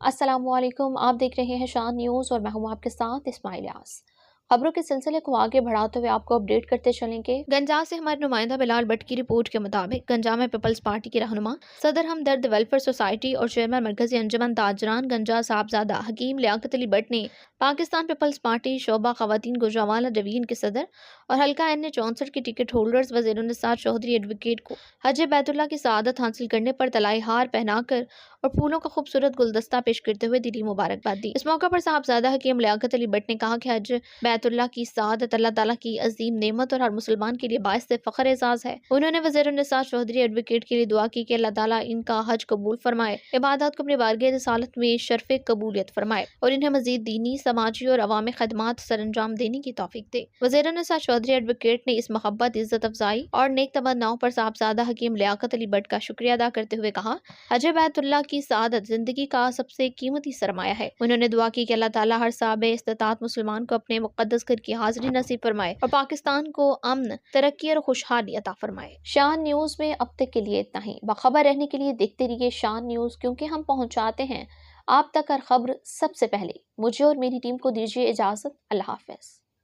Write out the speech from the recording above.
अस्सलाम वालेकुम। आप देख रहे हैं शान न्यूज़ और मैं हूं आपके साथ इस्माइल यास। खबरों के सिलसिले को आगे बढ़ाते हुए आपको अपडेट करते चलेंगे। गंजा से हमारे नुमाइंदा बिलाल भट्ट की रिपोर्ट के मुताबिक गंजा में पीपल्स पार्टी के रहनुमा, सदर हमदर्द वेलफेयर सोसाइटी और चेयरमैन मरकजी अंजुमन ताजरान गंजा साहबजादा हकीम लियाकत अली भट्ट ने पाकिस्तान पीपल्स पार्टी शोबा खवातीन गुजरावाला डिवीजन के सदर और हल्का N64 की टिकट होल्डर्स वज़ीर-उन-निसा चौधरी एडवोकेट को हज बैतुल्लाह की सआदत हासिल करने पर तलाई हार पहनाकर और फूलों का खूबसूरत गुलदस्ता पेश करते हुए दिली मुबारकबाद दी। इस मौके पर साहबजादा हकीम लियाकत अली भट्ट ने कहा कि हज बैतुल्लाह की सआदत अल्लाह ताला की अजीम नेमत और हर मुसलमान के लिए बाइस फ़ख्र एजाज है। उन्होंने वज़ीर-उन-निसा चौधरी एडवोकेट के लिए दुआ की कि अल्लाह ताला इनका हज कबूल फरमाए, इबादत को अपनी बारगाह रिसालत में शर्फ़ कबूलियत फरमाए और इन्हें मज़ीद दीनी, समाजी और अवामी खदमात सरअंजाम देने की तौफीक दे। वज़ीर-उन-निसा चौधरी एडवोकेट ने इस मोहब्बत, इज्जत अफजाई और नेक तमन्नाओं पर साहबजादा हकीम लियाकत अली भट्ट का शुक्रिया अदा करते हुए कहा, हज बैतुल्लाह की सआदत जिंदगी का सबसे कीमती सरमाया है। उन्होंने दुआ की कि अल्लाह ताला हर साहब इस्तिताअत मुसलमान को अपने मुक़द्दस घर की हाज़िरी नसीब फरमाए और पाकिस्तान को अमन, तरक्की और खुशहाली अता फरमाए। शान न्यूज़ में अब तक के लिए इतना ही। बाखबर रहने के लिए देखते रहिए शान न्यूज़, क्योंकि हम पहुँचाते हैं आप तक हर खबर सबसे पहले। मुझे और मेरी टीम को दीजिए इजाज़त। अल्लाह हाफ़िज़।